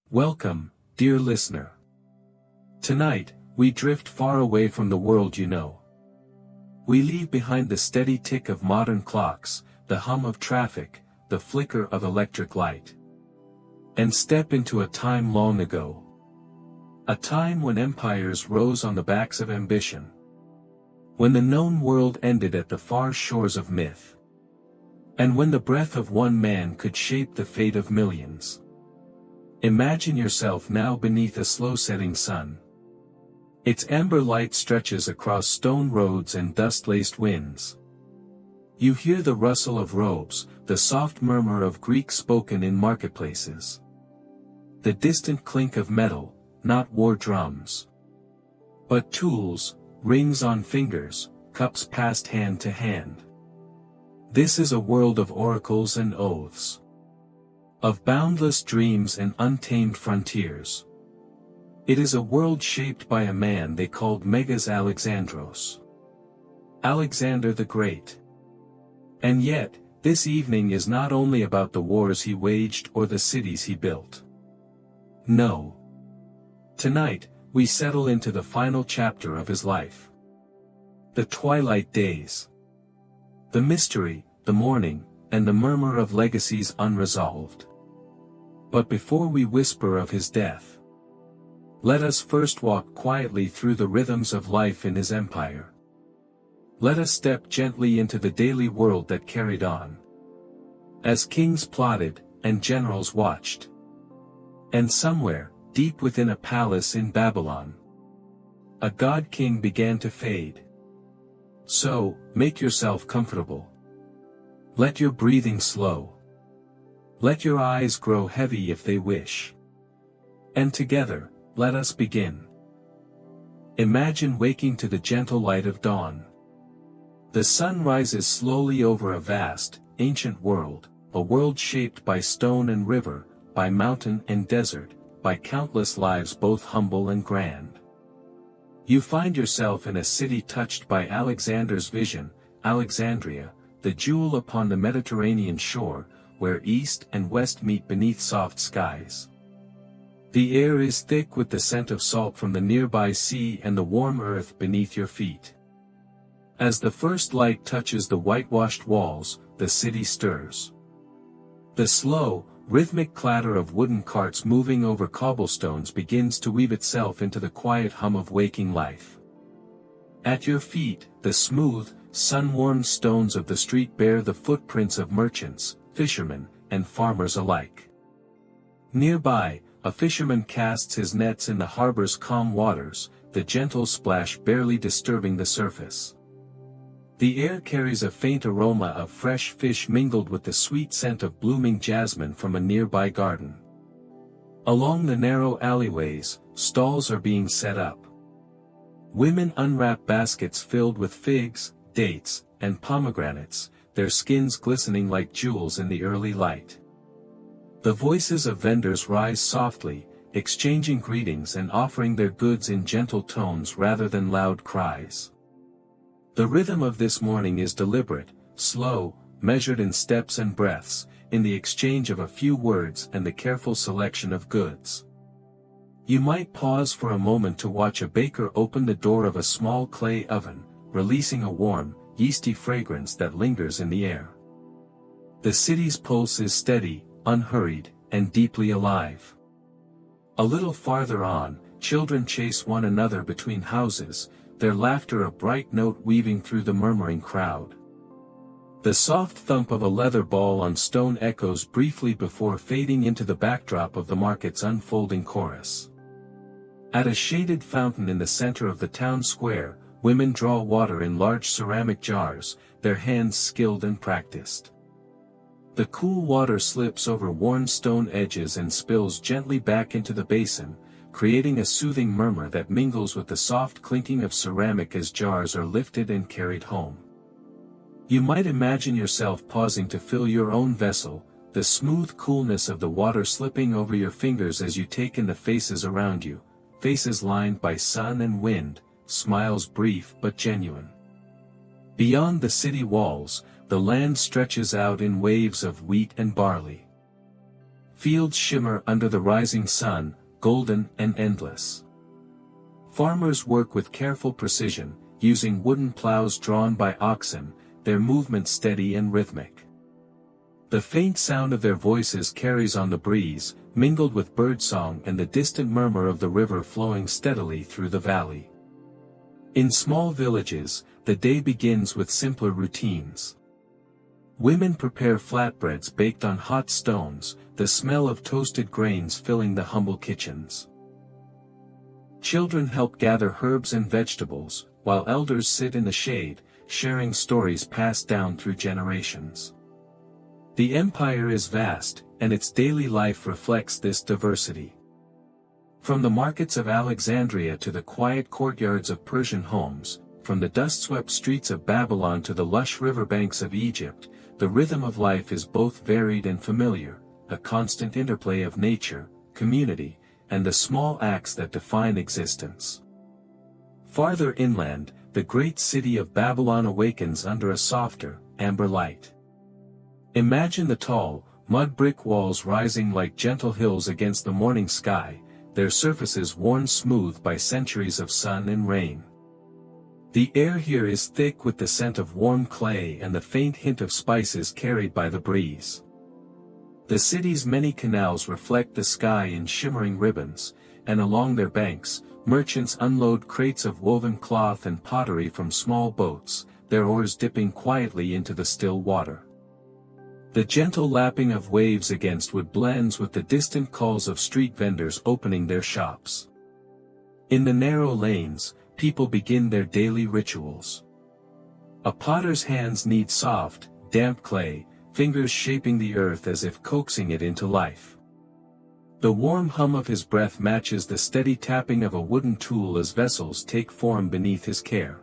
Welcome, dear listener. Tonight, we drift far away from the world you know. We leave behind the steady tick of modern clocks, the hum of traffic, the flicker of electric light. And step into a time long ago. A time when empires rose on the backs of ambition. When the known world ended at the far shores of myth. And when the breath of one man could shape the fate of millions. Imagine yourself now beneath a slow-setting sun. Its amber light stretches across stone roads and dust-laced winds. You hear the rustle of robes, the soft murmur of Greek spoken in marketplaces. The distant clink of metal, not war drums, but tools, rings on fingers, cups passed hand to hand. This is a world of oracles and oaths. Of boundless dreams and untamed frontiers. It is a world shaped by a man they called Megas Alexandros. Alexander the Great. And yet, this evening is not only about the wars he waged or the cities he built. No. Tonight, we settle into the final chapter of his life. The twilight days. The mystery, the mourning, and the murmur of legacies unresolved. But before we whisper of his death, let us first walk quietly through the rhythms of life in his empire. Let us step gently into the daily world that carried on. As kings plotted, and generals watched. And somewhere, deep within a palace in Babylon, a god-king began to fade. So, make yourself comfortable. Let your breathing slow. Let your eyes grow heavy if they wish. And together, let us begin. Imagine waking to the gentle light of dawn. The sun rises slowly over a vast, ancient world, a world shaped by stone and river, by mountain and desert, by countless lives both humble and grand. You find yourself in a city touched by Alexander's vision, Alexandria, the jewel upon the Mediterranean shore, where east and west meet beneath soft skies. The air is thick with the scent of salt from the nearby sea and the warm earth beneath your feet. As the first light touches the whitewashed walls, the city stirs. The slow, rhythmic clatter of wooden carts moving over cobblestones begins to weave itself into the quiet hum of waking life. At your feet, the smooth, sun-warmed stones of the street bear the footprints of merchants, fishermen, and farmers alike. Nearby, a fisherman casts his nets in the harbor's calm waters, the gentle splash barely disturbing the surface. The air carries a faint aroma of fresh fish mingled with the sweet scent of blooming jasmine from a nearby garden. Along the narrow alleyways, stalls are being set up. Women unwrap baskets filled with figs, dates, and pomegranates, their skins glistening like jewels in the early light. The voices of vendors rise softly, exchanging greetings and offering their goods in gentle tones rather than loud cries. The rhythm of this morning is deliberate, slow, measured in steps and breaths, in the exchange of a few words and the careful selection of goods. You might pause for a moment to watch a baker open the door of a small clay oven, releasing a warm, yeasty fragrance that lingers in the air. The city's pulse is steady, unhurried, and deeply alive. A little farther on, children chase one another between houses, their laughter a bright note weaving through the murmuring crowd. The soft thump of a leather ball on stone echoes briefly before fading into the backdrop of the market's unfolding chorus. At a shaded fountain in the center of the town square, women draw water in large ceramic jars, their hands skilled and practiced. The cool water slips over worn stone edges and spills gently back into the basin, creating a soothing murmur that mingles with the soft clinking of ceramic as jars are lifted and carried home. You might imagine yourself pausing to fill your own vessel, the smooth coolness of the water slipping over your fingers as you take in the faces around you, faces lined by sun and wind, smiles brief but genuine. Beyond the city walls, the land stretches out in waves of wheat and barley. Fields shimmer under the rising sun, golden and endless. Farmers work with careful precision, using wooden plows drawn by oxen, their movement steady and rhythmic. The faint sound of their voices carries on the breeze, mingled with birdsong and the distant murmur of the river flowing steadily through the valley. In small villages, the day begins with simpler routines. Women prepare flatbreads baked on hot stones, the smell of toasted grains filling the humble kitchens. Children help gather herbs and vegetables, while elders sit in the shade, sharing stories passed down through generations. The empire is vast, and its daily life reflects this diversity. From the markets of Alexandria to the quiet courtyards of Persian homes, from the dust-swept streets of Babylon to the lush riverbanks of Egypt, the rhythm of life is both varied and familiar, a constant interplay of nature, community, and the small acts that define existence. Farther inland, the great city of Babylon awakens under a softer, amber light. Imagine the tall, mud-brick walls rising like gentle hills against the morning sky, their surfaces worn smooth by centuries of sun and rain. The air here is thick with the scent of warm clay and the faint hint of spices carried by the breeze. The city's many canals reflect the sky in shimmering ribbons, and along their banks, merchants unload crates of woven cloth and pottery from small boats, their oars dipping quietly into the still water. The gentle lapping of waves against wood blends with the distant calls of street vendors opening their shops. In the narrow lanes, people begin their daily rituals. A potter's hands knead soft, damp clay, fingers shaping the earth as if coaxing it into life. The warm hum of his breath matches the steady tapping of a wooden tool as vessels take form beneath his care.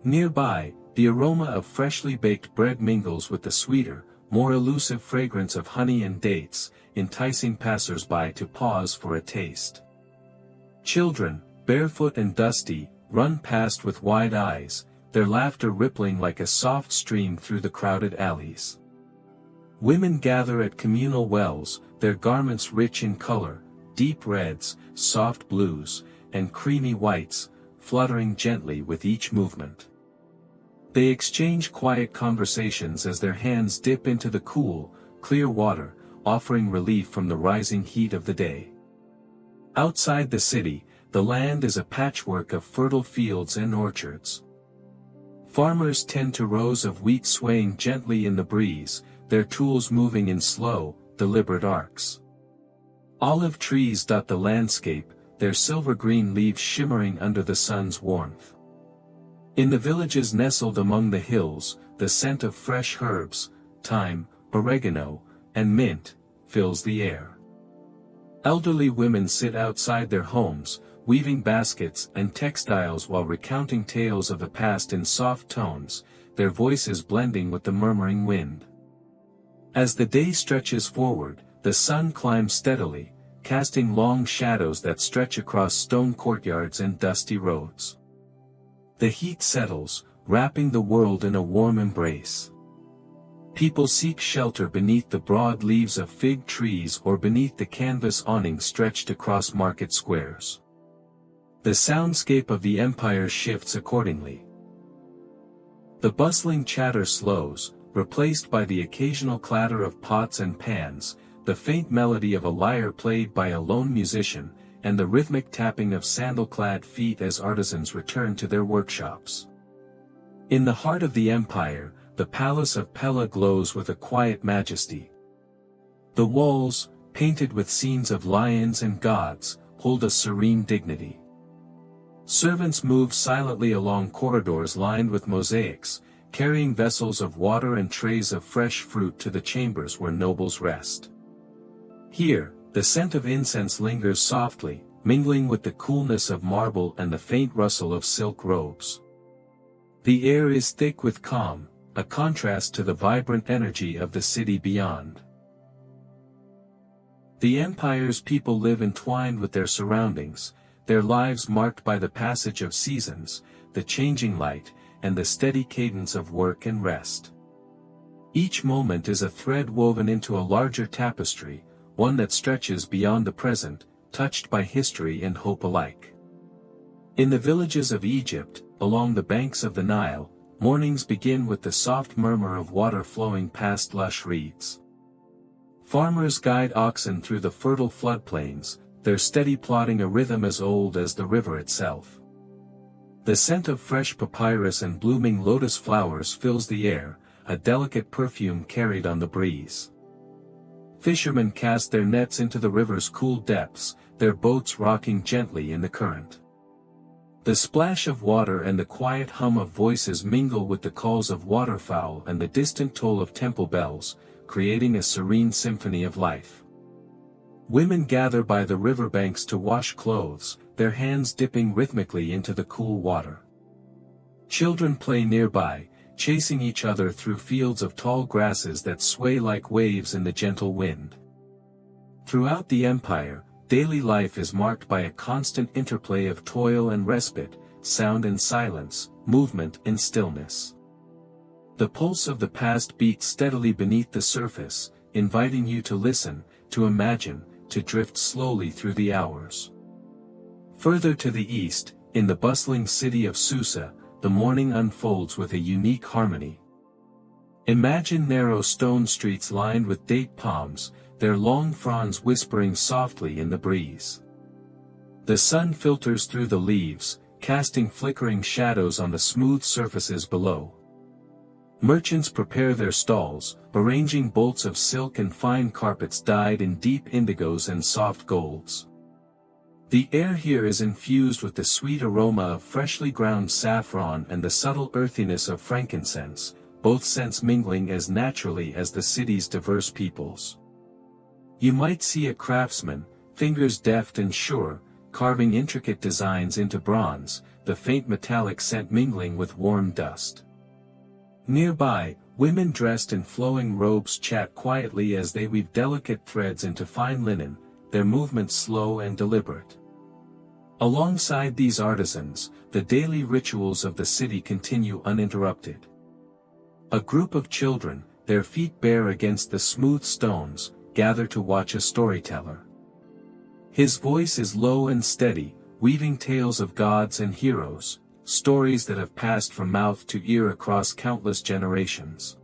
Nearby, the aroma of freshly baked bread mingles with the sweeter, more elusive fragrance of honey and dates, enticing passers-by to pause for a taste. Children, barefoot and dusty, run past with wide eyes, their laughter rippling like a soft stream through the crowded alleys. Women gather at communal wells, their garments rich in color, deep reds, soft blues, and creamy whites, fluttering gently with each movement. They exchange quiet conversations as their hands dip into the cool, clear water, offering relief from the rising heat of the day. Outside the city, the land is a patchwork of fertile fields and orchards. Farmers tend to rows of wheat swaying gently in the breeze, their tools moving in slow, deliberate arcs. Olive trees dot the landscape, their silver-green leaves shimmering under the sun's warmth. In the villages nestled among the hills, the scent of fresh herbs, thyme, oregano, and mint, fills the air. Elderly women sit outside their homes, weaving baskets and textiles while recounting tales of the past in soft tones, their voices blending with the murmuring wind. As the day stretches forward, the sun climbs steadily, casting long shadows that stretch across stone courtyards and dusty roads. The heat settles, wrapping the world in a warm embrace. People seek shelter beneath the broad leaves of fig trees or beneath the canvas awning stretched across market squares. The soundscape of the empire shifts accordingly. The bustling chatter slows, replaced by the occasional clatter of pots and pans, the faint melody of a lyre played by a lone musician, and the rhythmic tapping of sandal-clad feet as artisans return to their workshops. In the heart of the empire, the palace of Pella glows with a quiet majesty. The walls, painted with scenes of lions and gods, hold a serene dignity. Servants move silently along corridors lined with mosaics, carrying vessels of water and trays of fresh fruit to the chambers where nobles rest. Here, the scent of incense lingers softly, mingling with the coolness of marble and the faint rustle of silk robes. The air is thick with calm, a contrast to the vibrant energy of the city beyond. The empire's people live entwined with their surroundings, their lives marked by the passage of seasons, the changing light, and the steady cadence of work and rest. Each moment is a thread woven into a larger tapestry, one that stretches beyond the present, touched by history and hope alike. In the villages of Egypt, along the banks of the Nile, mornings begin with the soft murmur of water flowing past lush reeds. Farmers guide oxen through the fertile floodplains, their steady plodding a rhythm as old as the river itself. The scent of fresh papyrus and blooming lotus flowers fills the air, a delicate perfume carried on the breeze. Fishermen cast their nets into the river's cool depths, their boats rocking gently in the current. The splash of water and the quiet hum of voices mingle with the calls of waterfowl and the distant toll of temple bells, creating a serene symphony of life. Women gather by the riverbanks to wash clothes, their hands dipping rhythmically into the cool water. Children play nearby, chasing each other through fields of tall grasses that sway like waves in the gentle wind. Throughout the empire, daily life is marked by a constant interplay of toil and respite, sound and silence, movement and stillness. The pulse of the past beats steadily beneath the surface, inviting you to listen, to imagine, to drift slowly through the hours. Further to the east, in the bustling city of Susa, the morning unfolds with a unique harmony. Imagine narrow stone streets lined with date palms, their long fronds whispering softly in the breeze. The sun filters through the leaves, casting flickering shadows on the smooth surfaces below. Merchants prepare their stalls, arranging bolts of silk and fine carpets dyed in deep indigos and soft golds. The air here is infused with the sweet aroma of freshly ground saffron and the subtle earthiness of frankincense, both scents mingling as naturally as the city's diverse peoples. You might see a craftsman, fingers deft and sure, carving intricate designs into bronze, the faint metallic scent mingling with warm dust. Nearby, women dressed in flowing robes chat quietly as they weave delicate threads into fine linen, their movements slow and deliberate. Alongside these artisans, the daily rituals of the city continue uninterrupted. A group of children, their feet bare against the smooth stones, gather to watch a storyteller. His voice is low and steady, weaving tales of gods and heroes, stories that have passed from mouth to ear across countless generations.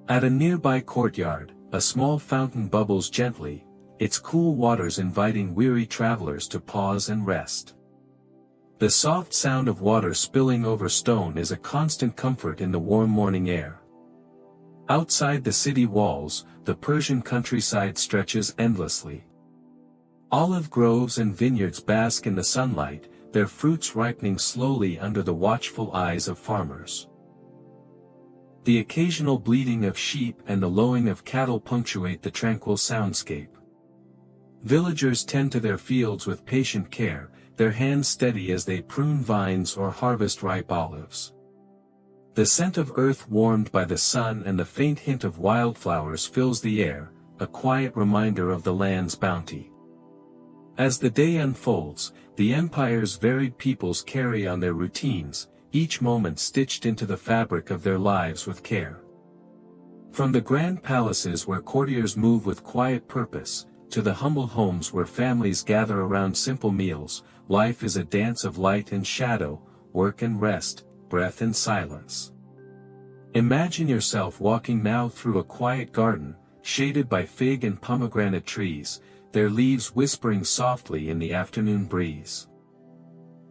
At a nearby courtyard, a small fountain bubbles gently, its cool waters inviting weary travelers to pause and rest. The soft sound of water spilling over stone is a constant comfort in the warm morning air. Outside the city walls, the Persian countryside stretches endlessly. Olive groves and vineyards bask in the sunlight, their fruits ripening slowly under the watchful eyes of farmers. The occasional bleating of sheep and the lowing of cattle punctuate the tranquil soundscape. Villagers tend to their fields with patient care, their hands steady as they prune vines or harvest ripe olives. The scent of earth warmed by the sun and the faint hint of wildflowers fills the air, a quiet reminder of the land's bounty. As the day unfolds, the empire's varied peoples carry on their routines, each moment stitched into the fabric of their lives with care. From the grand palaces where courtiers move with quiet purpose, to the humble homes where families gather around simple meals, life is a dance of light and shadow, work and rest, breath and silence. Imagine yourself walking now through a quiet garden, shaded by fig and pomegranate trees, their leaves whispering softly in the afternoon breeze.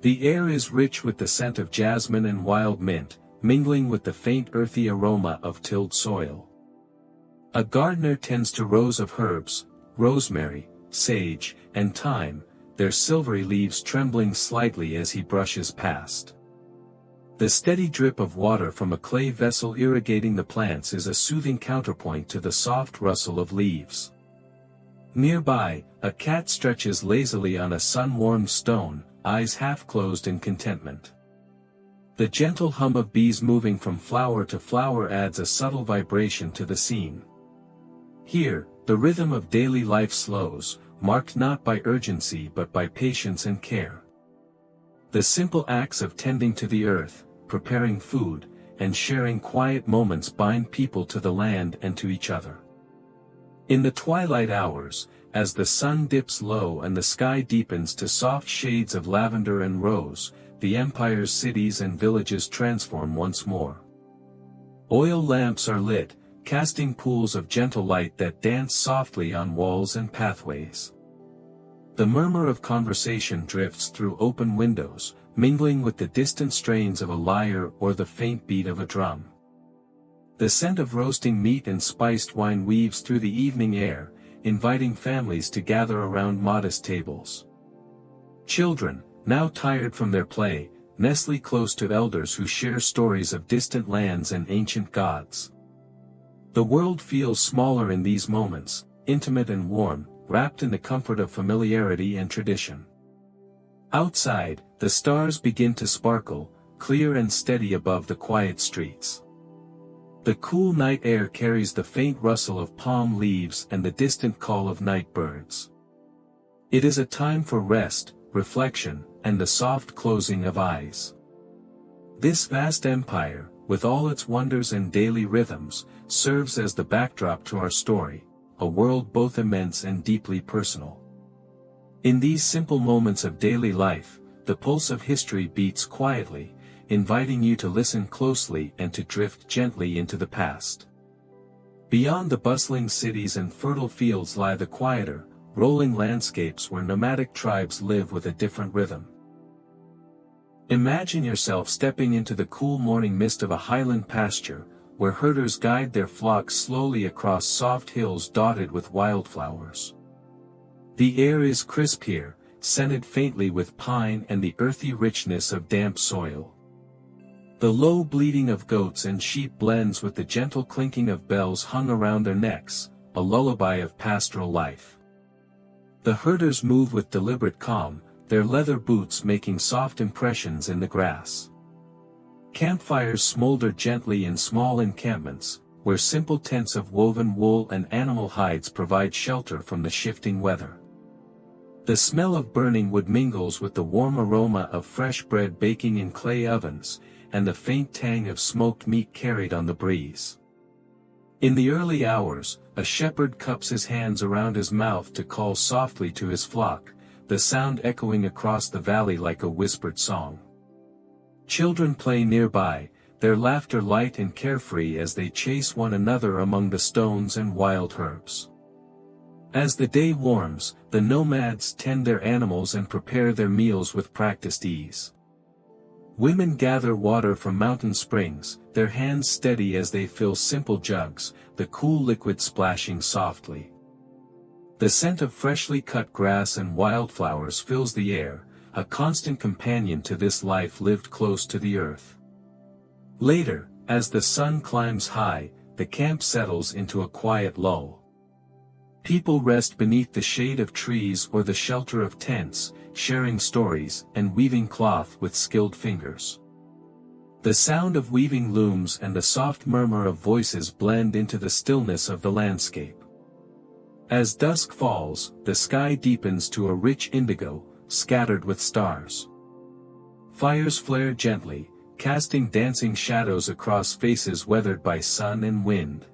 The air is rich with the scent of jasmine and wild mint, mingling with the faint earthy aroma of tilled soil. A gardener tends to rows of herbs, rosemary, sage, and thyme, their silvery leaves trembling slightly as he brushes past. The steady drip of water from a clay vessel irrigating the plants is a soothing counterpoint to the soft rustle of leaves. Nearby, a cat stretches lazily on a sun-warmed stone, eyes half-closed in contentment. The gentle hum of bees moving from flower to flower adds a subtle vibration to the scene. Here, the rhythm of daily life slows, marked not by urgency but by patience and care. The simple acts of tending to the earth, preparing food, and sharing quiet moments bind people to the land and to each other. In the twilight hours, as the sun dips low and the sky deepens to soft shades of lavender and rose, the empire's cities and villages transform once more. Oil lamps are lit, casting pools of gentle light that dance softly on walls and pathways. The murmur of conversation drifts through open windows, mingling with the distant strains of a lyre or the faint beat of a drum. The scent of roasting meat and spiced wine weaves through the evening air, inviting families to gather around modest tables. Children, now tired from their play, nestle close to elders who share stories of distant lands and ancient gods. The world feels smaller in these moments, intimate and warm, wrapped in the comfort of familiarity and tradition. Outside, the stars begin to sparkle, clear and steady above the quiet streets. The cool night air carries the faint rustle of palm leaves and the distant call of night birds. It is a time for rest, reflection, and the soft closing of eyes. This vast empire, with all its wonders and daily rhythms, serves as the backdrop to our story, a world both immense and deeply personal. In these simple moments of daily life, the pulse of history beats quietly, inviting you to listen closely and to drift gently into the past. Beyond the bustling cities and fertile fields lie the quieter, rolling landscapes where nomadic tribes live with a different rhythm. Imagine yourself stepping into the cool morning mist of a highland pasture, where herders guide their flocks slowly across soft hills dotted with wildflowers. The air is crisp here, scented faintly with pine and the earthy richness of damp soil. The low bleating of goats and sheep blends with the gentle clinking of bells hung around their necks, a lullaby of pastoral life. The herders move with deliberate calm, their leather boots making soft impressions in the grass. Campfires smolder gently in small encampments, where simple tents of woven wool and animal hides provide shelter from the shifting weather. The smell of burning wood mingles with the warm aroma of fresh bread baking in clay ovens, and the faint tang of smoked meat carried on the breeze. In the early hours, a shepherd cups his hands around his mouth to call softly to his flock, the sound echoing across the valley like a whispered song. Children play nearby, their laughter light and carefree as they chase one another among the stones and wild herbs. As the day warms, the nomads tend their animals and prepare their meals with practiced ease. Women gather water from mountain springs, their hands steady as they fill simple jugs, the cool liquid splashing softly. The scent of freshly cut grass and wildflowers fills the air, a constant companion to this life lived close to the earth. Later, as the sun climbs high, the camp settles into a quiet lull. People rest beneath the shade of trees or the shelter of tents, sharing stories and weaving cloth with skilled fingers. The sound of weaving looms and the soft murmur of voices blend into the stillness of the landscape. As dusk falls, the sky deepens to a rich indigo, scattered with stars. Fires flare gently, casting dancing shadows across faces weathered by sun and wind.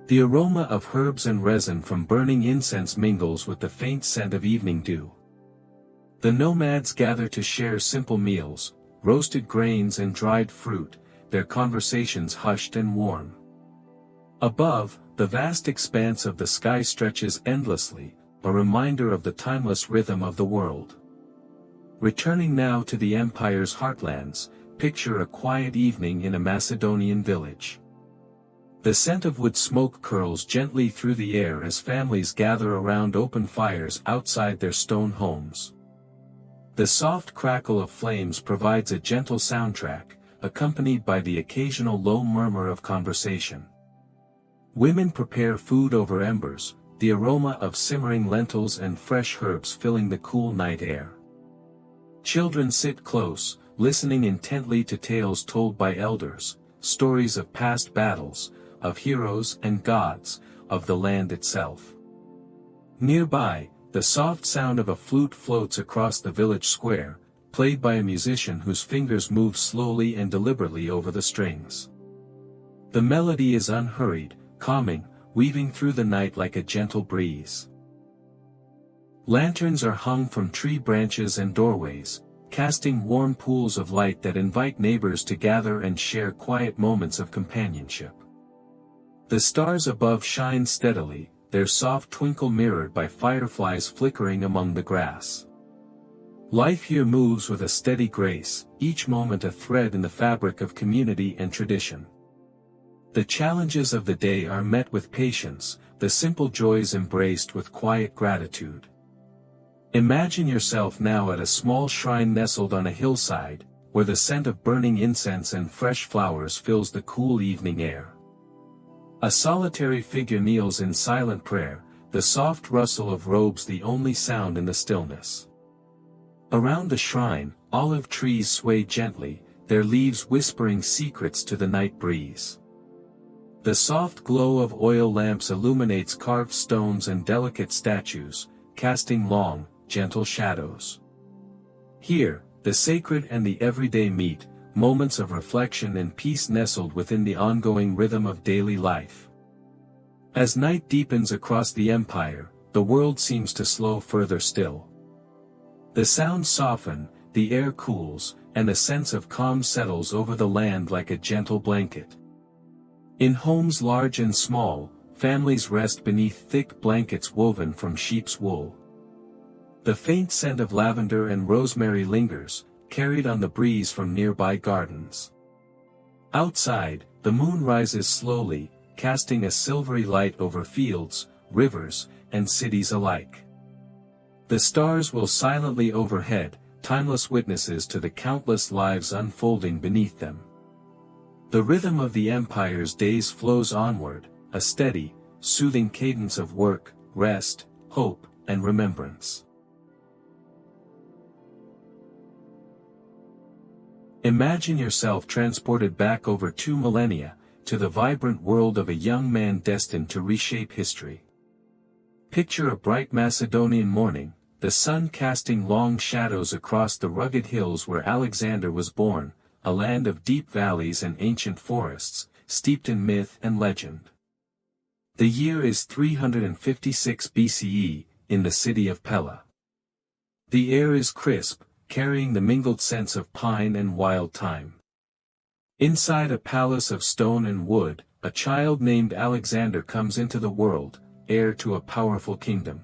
The aroma of herbs and resin from burning incense mingles with the faint scent of evening dew. The nomads gather to share simple meals, roasted grains and dried fruit, their conversations hushed and warm. Above, the vast expanse of the sky stretches endlessly, a reminder of the timeless rhythm of the world. Returning now to the empire's heartlands, picture a quiet evening in a Macedonian village. The scent of wood smoke curls gently through the air as families gather around open fires outside their stone homes. The soft crackle of flames provides a gentle soundtrack, accompanied by the occasional low murmur of conversation. Women prepare food over embers, the aroma of simmering lentils and fresh herbs filling the cool night air. Children sit close, listening intently to tales told by elders, stories of past battles, of heroes and gods, of the land itself. Nearby, the soft sound of a flute floats across the village square, played by a musician whose fingers move slowly and deliberately over the strings. The melody is unhurried, calming, weaving through the night like a gentle breeze. Lanterns are hung from tree branches and doorways, casting warm pools of light that invite neighbors to gather and share quiet moments of companionship. The stars above shine steadily, their soft twinkle mirrored by fireflies flickering among the grass. Life here moves with a steady grace, each moment a thread in the fabric of community and tradition. The challenges of the day are met with patience, the simple joys embraced with quiet gratitude. Imagine yourself now at a small shrine nestled on a hillside, where the scent of burning incense and fresh flowers fills the cool evening air. A solitary figure kneels in silent prayer, the soft rustle of robes the only sound in the stillness. Around the shrine, olive trees sway gently, their leaves whispering secrets to the night breeze. The soft glow of oil lamps illuminates carved stones and delicate statues, casting long, gentle shadows. Here, the sacred and the everyday meet, moments of reflection and peace nestled within the ongoing rhythm of daily life. As night deepens across the empire, the world seems to slow further still. The sounds soften, the air cools, and a sense of calm settles over the land like a gentle blanket. In homes large and small, families rest beneath thick blankets woven from sheep's wool. The faint scent of lavender and rosemary lingers, carried on the breeze from nearby gardens. Outside, the moon rises slowly, casting a silvery light over fields, rivers, and cities alike. The stars will silently overhead, timeless witnesses to the countless lives unfolding beneath them. The rhythm of the empire's days flows onward, a steady, soothing cadence of work, rest, hope, and remembrance. Imagine yourself transported back over 2 millennia, to the vibrant world of a young man destined to reshape history. Picture a bright Macedonian morning, the sun casting long shadows across the rugged hills where Alexander was born, a land of deep valleys and ancient forests, steeped in myth and legend. The year is 356 BCE, in the city of Pella. The air is crisp, carrying the mingled scents of pine and wild thyme. Inside a palace of stone and wood, a child named Alexander comes into the world, heir to a powerful kingdom.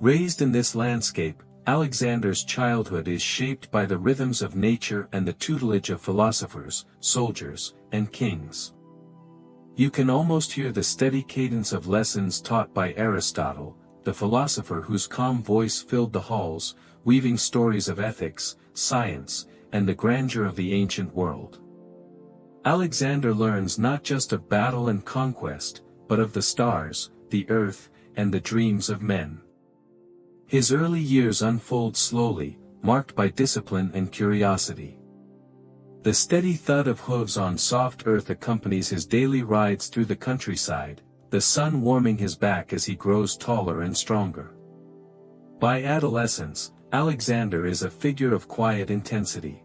Raised in this landscape, Alexander's childhood is shaped by the rhythms of nature and the tutelage of philosophers, soldiers, and kings. You can almost hear the steady cadence of lessons taught by Aristotle, the philosopher whose calm voice filled the halls, weaving stories of ethics, science, and the grandeur of the ancient world. Alexander learns not just of battle and conquest, but of the stars, the earth, and the dreams of men. His early years unfold slowly, marked by discipline and curiosity. The steady thud of hooves on soft earth accompanies his daily rides through the countryside, the sun warming his back as he grows taller and stronger. By adolescence, Alexander is a figure of quiet intensity.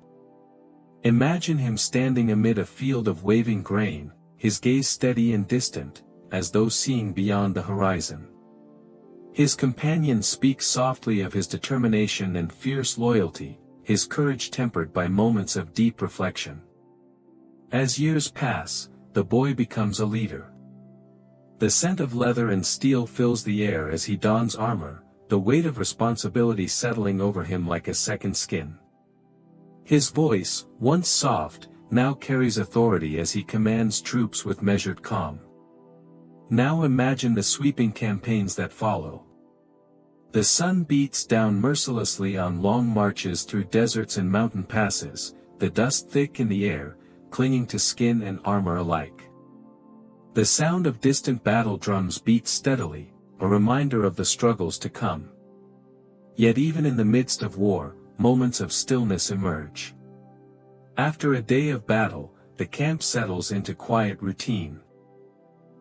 Imagine him standing amid a field of waving grain, his gaze steady and distant, as though seeing beyond the horizon. His companion speaks softly of his determination and fierce loyalty, his courage tempered by moments of deep reflection. As years pass, the boy becomes a leader. The scent of leather and steel fills the air as he dons armor, the weight of responsibility settling over him like a second skin. His voice, once soft, now carries authority as he commands troops with measured calm. Now imagine the sweeping campaigns that follow. The sun beats down mercilessly on long marches through deserts and mountain passes, the dust thick in the air, clinging to skin and armor alike. The sound of distant battle drums beats steadily, a reminder of the struggles to come. Yet even in the midst of war, moments of stillness emerge. After a day of battle, the camp settles into quiet routine.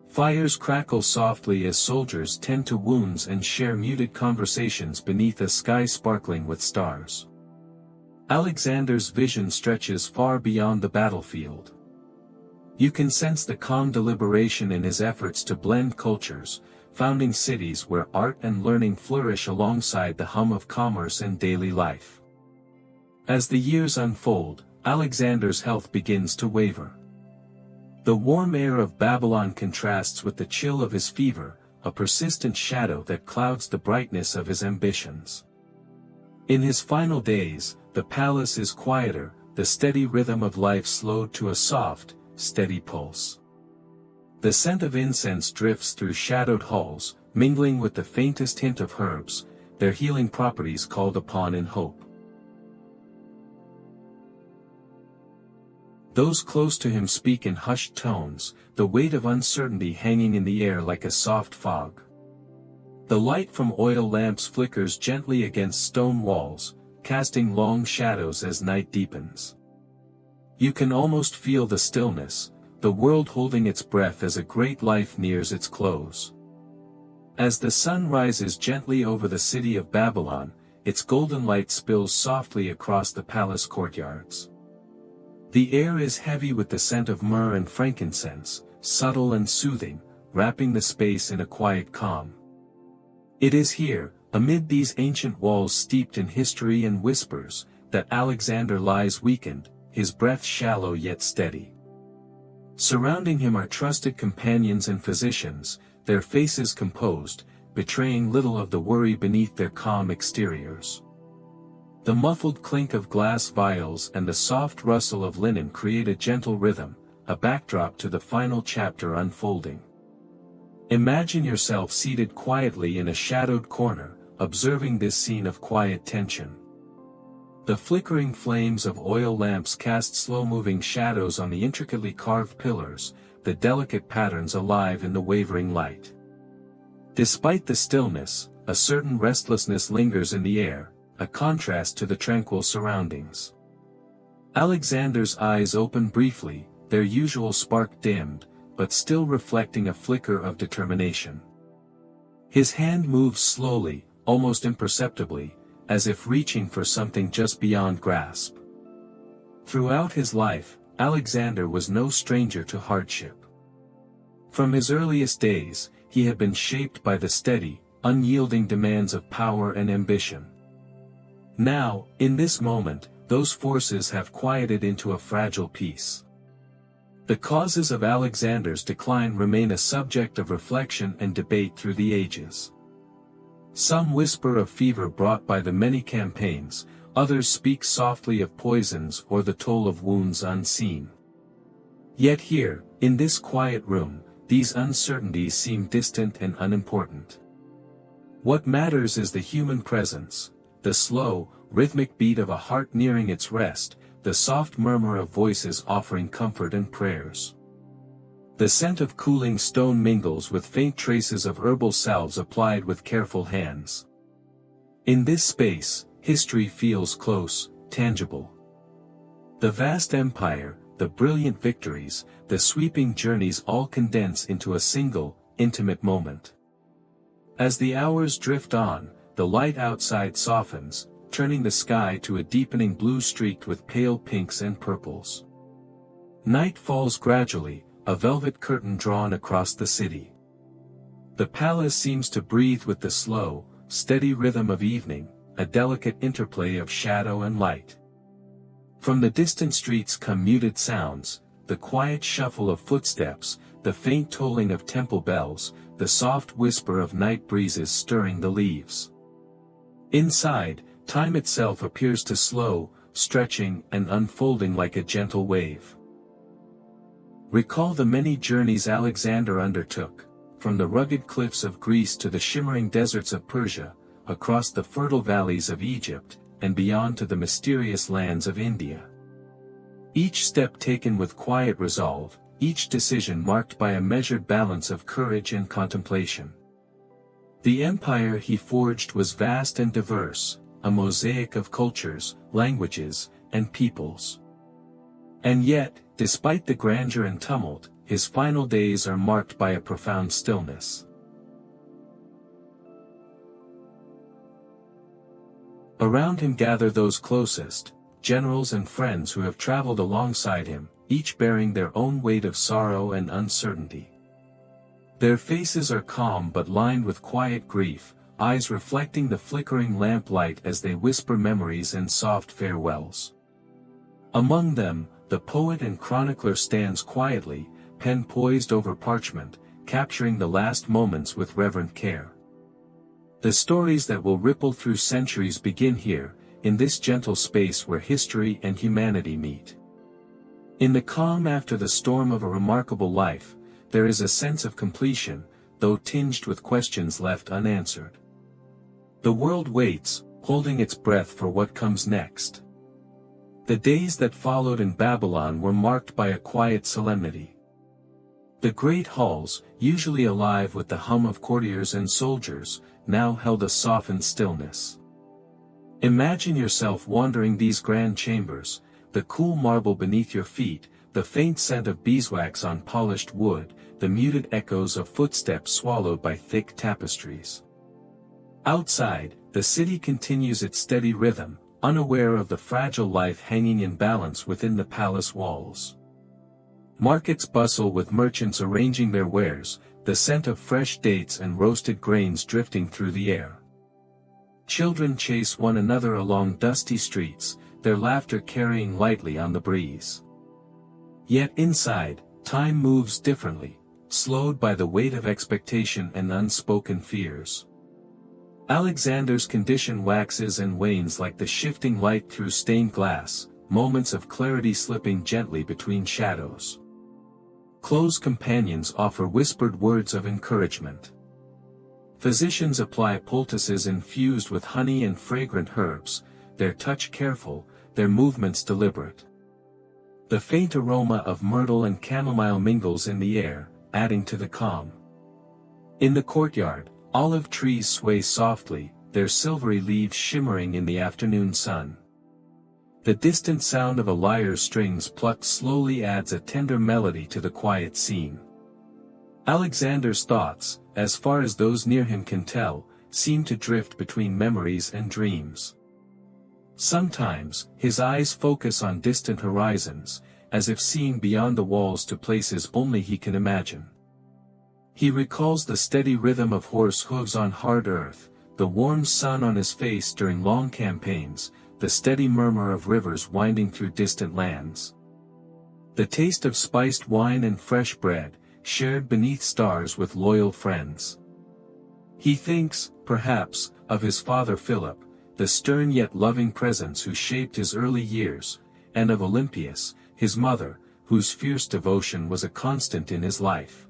Fires crackle softly as soldiers tend to wounds and share muted conversations beneath a sky sparkling with stars. Alexander's vision stretches far beyond the battlefield. You can sense the calm deliberation in his efforts to blend cultures, founding cities where art and learning flourish alongside the hum of commerce and daily life. As the years unfold, Alexander's health begins to waver. The warm air of Babylon contrasts with the chill of his fever, a persistent shadow that clouds the brightness of his ambitions. In his final days, the palace is quieter, the steady rhythm of life slowed to a soft, steady pulse. The scent of incense drifts through shadowed halls, mingling with the faintest hint of herbs, their healing properties called upon in hope. Those close to him speak in hushed tones, the weight of uncertainty hanging in the air like a soft fog. The light from oil lamps flickers gently against stone walls, casting long shadows as night deepens. You can almost feel the stillness, the world holding its breath as a great life nears its close. As the sun rises gently over the city of Babylon, its golden light spills softly across the palace courtyards. The air is heavy with the scent of myrrh and frankincense, subtle and soothing, wrapping the space in a quiet calm. It is here, amid these ancient walls steeped in history and whispers, that Alexander lies weakened, his breath shallow yet steady. Surrounding him are trusted companions and physicians, their faces composed, betraying little of the worry beneath their calm exteriors. The muffled clink of glass vials and the soft rustle of linen create a gentle rhythm, a backdrop to the final chapter unfolding. Imagine yourself seated quietly in a shadowed corner, observing this scene of quiet tension. The flickering flames of oil lamps cast slow-moving shadows on the intricately carved pillars, the delicate patterns alive in the wavering light. Despite the stillness, a certain restlessness lingers in the air, a contrast to the tranquil surroundings. Alexander's eyes open briefly, their usual spark dimmed, but still reflecting a flicker of determination. His hand moves slowly, almost imperceptibly, as if reaching for something just beyond grasp. Throughout his life, Alexander was no stranger to hardship. From his earliest days, he had been shaped by the steady, unyielding demands of power and ambition. Now, in this moment, those forces have quieted into a fragile peace. The causes of Alexander's decline remain a subject of reflection and debate through the ages. Some whisper of fever brought by the many campaigns, others speak softly of poisons or the toll of wounds unseen. Yet here, in this quiet room, these uncertainties seem distant and unimportant. What matters is the human presence, the slow, rhythmic beat of a heart nearing its rest, the soft murmur of voices offering comfort and prayers. The scent of cooling stone mingles with faint traces of herbal salves applied with careful hands. In this space, history feels close, tangible. The vast empire, the brilliant victories, the sweeping journeys all condense into a single, intimate moment. As the hours drift on, the light outside softens, turning the sky to a deepening blue streaked with pale pinks and purples. Night falls gradually, a velvet curtain drawn across the city. The palace seems to breathe with the slow, steady rhythm of evening, a delicate interplay of shadow and light. From the distant streets come muted sounds, the quiet shuffle of footsteps, the faint tolling of temple bells, the soft whisper of night breezes stirring the leaves. Inside, time itself appears to slow, stretching and unfolding like a gentle wave. Recall the many journeys Alexander undertook, from the rugged cliffs of Greece to the shimmering deserts of Persia, across the fertile valleys of Egypt, and beyond to the mysterious lands of India. Each step taken with quiet resolve, each decision marked by a measured balance of courage and contemplation. The empire he forged was vast and diverse, a mosaic of cultures, languages, and peoples. And yet, despite the grandeur and tumult, his final days are marked by a profound stillness. Around him gather those closest, generals and friends who have traveled alongside him, each bearing their own weight of sorrow and uncertainty. Their faces are calm but lined with quiet grief, eyes reflecting the flickering lamplight as they whisper memories and soft farewells. Among them, the poet and chronicler stands quietly, pen poised over parchment, capturing the last moments with reverent care. The stories that will ripple through centuries begin here, in this gentle space where history and humanity meet. In the calm after the storm of a remarkable life, there is a sense of completion, though tinged with questions left unanswered. The world waits, holding its breath for what comes next. The days that followed in Babylon were marked by a quiet solemnity. The great halls, usually alive with the hum of courtiers and soldiers, now held a softened stillness. Imagine yourself wandering these grand chambers, the cool marble beneath your feet, the faint scent of beeswax on polished wood, the muted echoes of footsteps swallowed by thick tapestries. Outside, the city continues its steady rhythm, unaware of the fragile life hanging in balance within the palace walls. Markets bustle with merchants arranging their wares, the scent of fresh dates and roasted grains drifting through the air. Children chase one another along dusty streets, their laughter carrying lightly on the breeze. Yet inside, time moves differently, slowed by the weight of expectation and unspoken fears. Alexander's condition waxes and wanes like the shifting light through stained glass, moments of clarity slipping gently between shadows. Close companions offer whispered words of encouragement. Physicians apply poultices infused with honey and fragrant herbs, their touch careful, their movements deliberate. The faint aroma of myrtle and chamomile mingles in the air, adding to the calm. In the courtyard, olive trees sway softly, their silvery leaves shimmering in the afternoon sun. The distant sound of a lyre's strings plucked slowly adds a tender melody to the quiet scene. Alexander's thoughts, as far as those near him can tell, seem to drift between memories and dreams. Sometimes, his eyes focus on distant horizons, as if seeing beyond the walls to places only he can imagine. He recalls the steady rhythm of horse hooves on hard earth, the warm sun on his face during long campaigns, the steady murmur of rivers winding through distant lands. The taste of spiced wine and fresh bread, shared beneath stars with loyal friends. He thinks, perhaps, of his father Philip, the stern yet loving presence who shaped his early years, and of Olympias, his mother, whose fierce devotion was a constant in his life.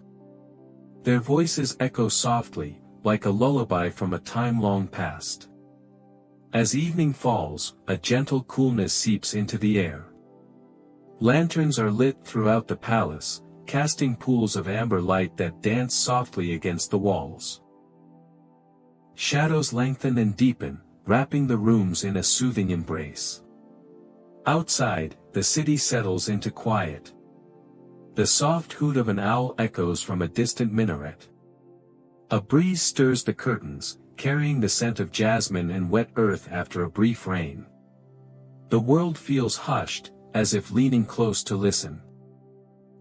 Their voices echo softly, like a lullaby from a time long past. As evening falls, a gentle coolness seeps into the air. Lanterns are lit throughout the palace, casting pools of amber light that dance softly against the walls. Shadows lengthen and deepen, wrapping the rooms in a soothing embrace. Outside, the city settles into quiet. The soft hoot of an owl echoes from a distant minaret. A breeze stirs the curtains, carrying the scent of jasmine and wet earth after a brief rain. The world feels hushed, as if leaning close to listen.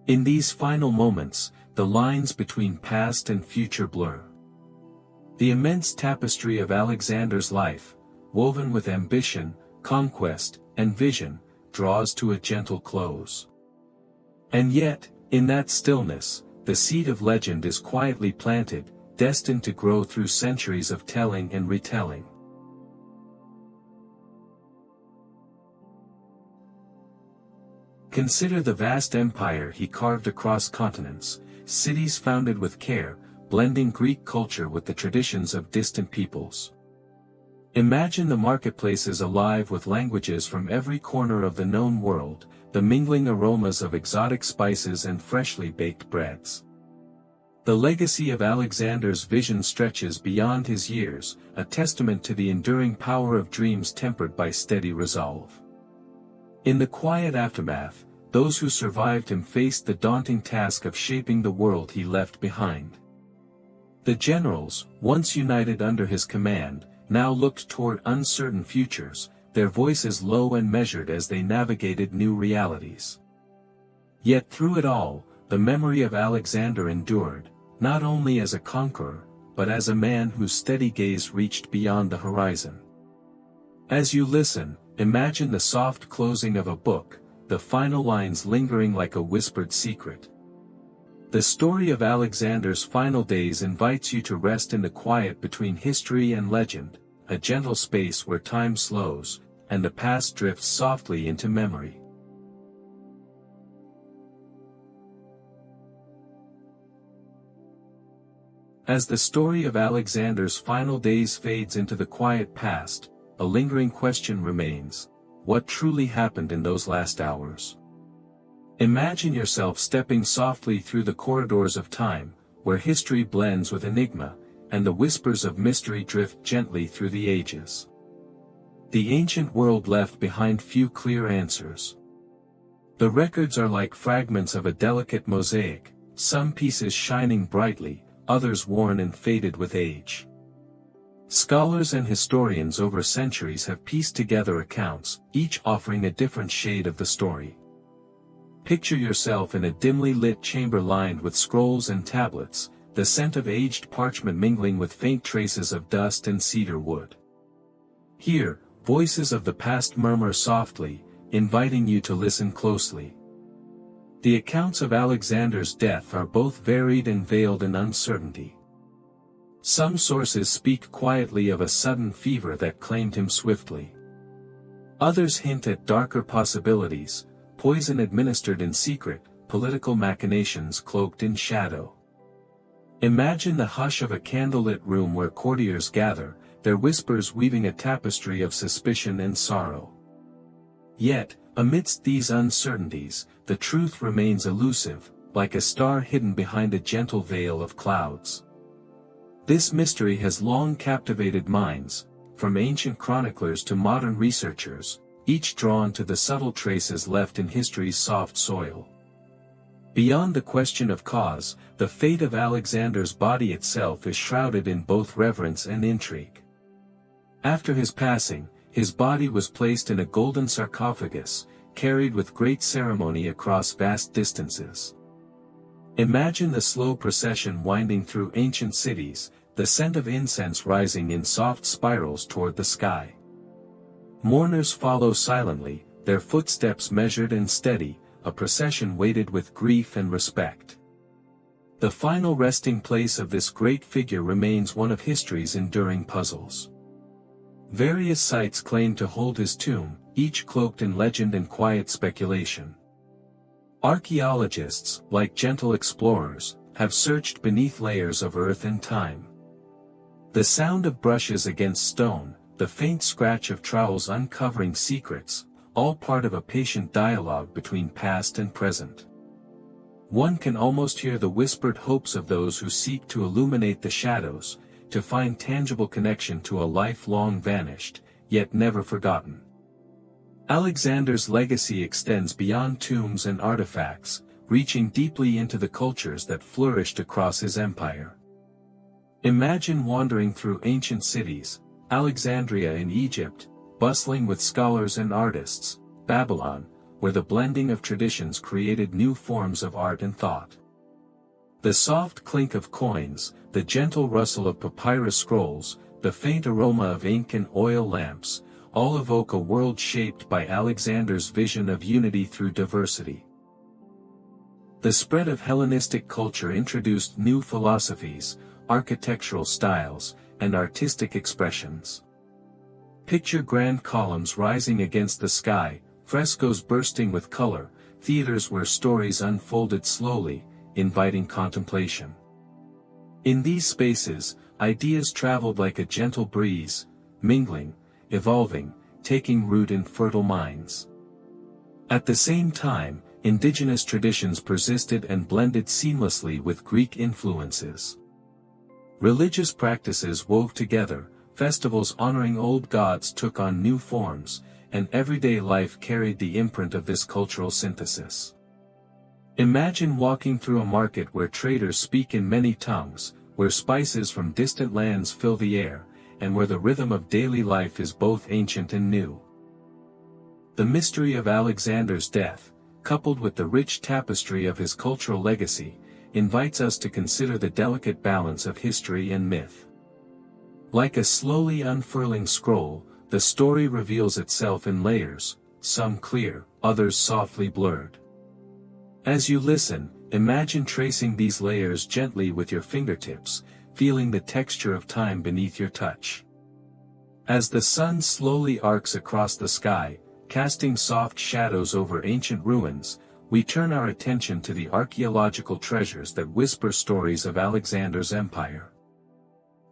In these final moments, the lines between past and future blur. The immense tapestry of Alexander's life, woven with ambition, conquest, and vision, draws to a gentle close. And yet, in that stillness, the seed of legend is quietly planted, destined to grow through centuries of telling and retelling. Consider the vast empire he carved across continents, cities founded with care, blending Greek culture with the traditions of distant peoples. Imagine the marketplaces alive with languages from every corner of the known world, the mingling aromas of exotic spices and freshly baked breads. The legacy of Alexander's vision stretches beyond his years, a testament to the enduring power of dreams tempered by steady resolve. In the quiet aftermath, those who survived him faced the daunting task of shaping the world he left behind. The generals, once united under his command, now looked toward uncertain futures, their voices low and measured as they navigated new realities. Yet through it all, the memory of Alexander endured, not only as a conqueror, but as a man whose steady gaze reached beyond the horizon. As you listen, imagine the soft closing of a book, the final lines lingering like a whispered secret. The story of Alexander's final days invites you to rest in the quiet between history and legend, a gentle space where time slows, and the past drifts softly into memory. As the story of Alexander's final days fades into the quiet past, a lingering question remains: what truly happened in those last hours? Imagine yourself stepping softly through the corridors of time, where history blends with enigma, and the whispers of mystery drift gently through the ages. The ancient world left behind few clear answers. The records are like fragments of a delicate mosaic, some pieces shining brightly, others worn and faded with age. Scholars and historians over centuries have pieced together accounts, each offering a different shade of the story. Picture yourself in a dimly lit chamber lined with scrolls and tablets, the scent of aged parchment mingling with faint traces of dust and cedar wood. Here, voices of the past murmur softly, inviting you to listen closely. The accounts of Alexander's death are both varied and veiled in uncertainty. Some sources speak quietly of a sudden fever that claimed him swiftly. Others hint at darker possibilities: poison administered in secret, political machinations cloaked in shadow. Imagine the hush of a candlelit room where courtiers gather, their whispers weaving a tapestry of suspicion and sorrow. Yet, amidst these uncertainties, the truth remains elusive, like a star hidden behind a gentle veil of clouds. This mystery has long captivated minds, from ancient chroniclers to modern researchers, each drawn to the subtle traces left in history's soft soil. Beyond the question of cause, the fate of Alexander's body itself is shrouded in both reverence and intrigue. After his passing, his body was placed in a golden sarcophagus, carried with great ceremony across vast distances. Imagine the slow procession winding through ancient cities, the scent of incense rising in soft spirals toward the sky. Mourners follow silently, their footsteps measured and steady, a procession weighted with grief and respect. The final resting place of this great figure remains one of history's enduring puzzles. Various sites claim to hold his tomb, each cloaked in legend and quiet speculation. Archaeologists, like gentle explorers, have searched beneath layers of earth and time. The sound of brushes against stone, the faint scratch of trowels uncovering secrets, all part of a patient dialogue between past and present. One can almost hear the whispered hopes of those who seek to illuminate the shadows, to find tangible connection to a life long vanished, yet never forgotten. Alexander's legacy extends beyond tombs and artifacts, reaching deeply into the cultures that flourished across his empire. Imagine wandering through ancient cities: Alexandria in Egypt, bustling with scholars and artists; Babylon, where the blending of traditions created new forms of art and thought. The soft clink of coins, the gentle rustle of papyrus scrolls, the faint aroma of ink and oil lamps, all evoke a world shaped by Alexander's vision of unity through diversity. The spread of Hellenistic culture introduced new philosophies, architectural styles, and artistic expressions. Picture grand columns rising against the sky, frescoes bursting with color, theaters where stories unfolded slowly, inviting contemplation. In these spaces, ideas traveled like a gentle breeze, mingling, evolving, taking root in fertile minds. At the same time, indigenous traditions persisted and blended seamlessly with Greek influences. Religious practices wove together, festivals honoring old gods took on new forms, and everyday life carried the imprint of this cultural synthesis. Imagine walking through a market where traders speak in many tongues, where spices from distant lands fill the air, and where the rhythm of daily life is both ancient and new. The mystery of Alexander's death, coupled with the rich tapestry of his cultural legacy, invites us to consider the delicate balance of history and myth. Like a slowly unfurling scroll, the story reveals itself in layers, some clear, others softly blurred. As you listen, imagine tracing these layers gently with your fingertips, feeling the texture of time beneath your touch. As the sun slowly arcs across the sky, casting soft shadows over ancient ruins, we turn our attention to the archaeological treasures that whisper stories of Alexander's empire.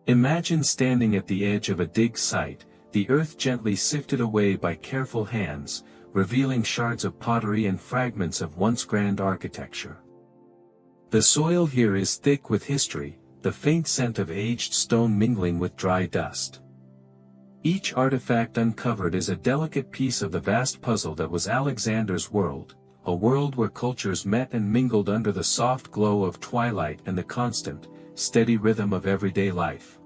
Imagine standing at the edge of a dig site, the earth gently sifted away by careful hands, revealing shards of pottery and fragments of once grand architecture. The soil here is thick with history, the faint scent of aged stone mingling with dry dust. Each artifact uncovered is a delicate piece of the vast puzzle that was Alexander's world, a world where cultures met and mingled under the soft glow of twilight and the constant, steady rhythm of everyday life.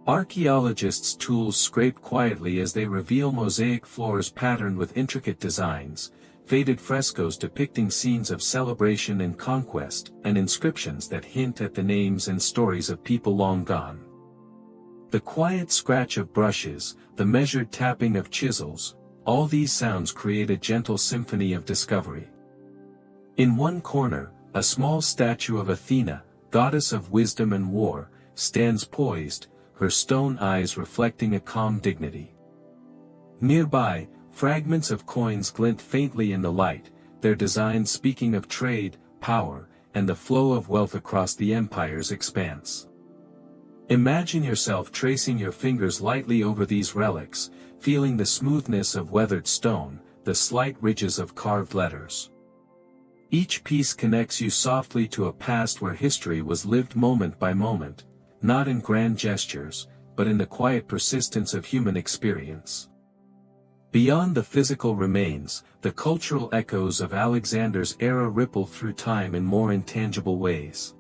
Archaeologists' tools scrape quietly as they reveal mosaic floors patterned with intricate designs, faded frescoes depicting scenes of celebration and conquest, and inscriptions that hint at the names and stories of people long gone. The quiet scratch of brushes, the measured tapping of chisels, all these sounds create a gentle symphony of discovery. In one corner, a small statue of Athena, goddess of wisdom and war, stands poised, her stone eyes reflecting a calm dignity. Nearby, fragments of coins glint faintly in the light, their designs speaking of trade, power, and the flow of wealth across the empire's expanse. Imagine yourself tracing your fingers lightly over these relics, feeling the smoothness of weathered stone, the slight ridges of carved letters. Each piece connects you softly to a past where history was lived moment by moment, not in grand gestures, but in the quiet persistence of human experience. Beyond the physical remains, the cultural echoes of Alexander's era ripple through time in more intangible ways.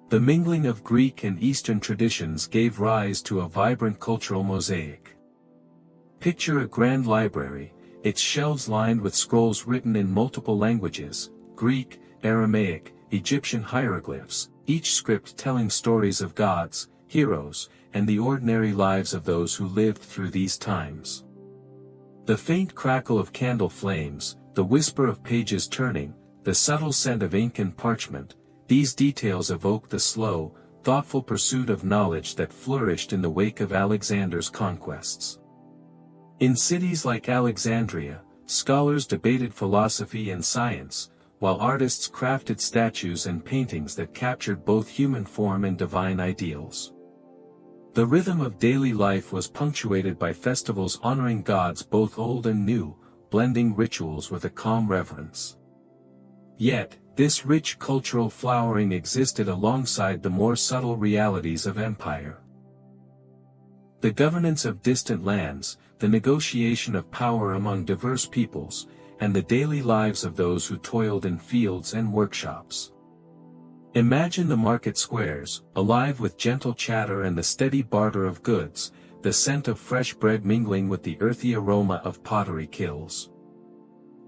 The mingling of Greek and Eastern traditions gave rise to a vibrant cultural mosaic. Picture a grand library, its shelves lined with scrolls written in multiple languages, Greek, Aramaic, Egyptian hieroglyphs, each script telling stories of gods, heroes, and the ordinary lives of those who lived through these times. The faint crackle of candle flames, the whisper of pages turning, the subtle scent of ink and parchment, these details evoke the slow, thoughtful pursuit of knowledge that flourished in the wake of Alexander's conquests. In cities like Alexandria, scholars debated philosophy and science, while artists crafted statues and paintings that captured both human form and divine ideals. The rhythm of daily life was punctuated by festivals honoring gods both old and new, blending rituals with a calm reverence. Yet, this rich cultural flowering existed alongside the more subtle realities of empire. The governance of distant lands, the negotiation of power among diverse peoples, and the daily lives of those who toiled in fields and workshops. Imagine the market squares, alive with gentle chatter and the steady barter of goods, the scent of fresh bread mingling with the earthy aroma of pottery kilns.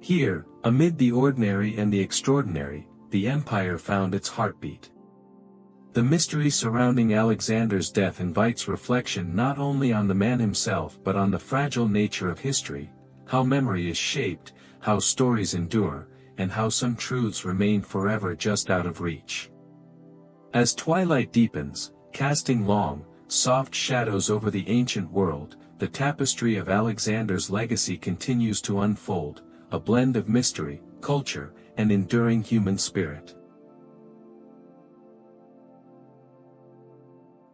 Here, amid the ordinary and the extraordinary, the empire found its heartbeat. The mystery surrounding Alexander's death invites reflection not only on the man himself but on the fragile nature of history, how memory is shaped, how stories endure, and how some truths remain forever just out of reach. As twilight deepens, casting long, soft shadows over the ancient world, the tapestry of Alexander's legacy continues to unfold, a blend of mystery, culture, and enduring human spirit.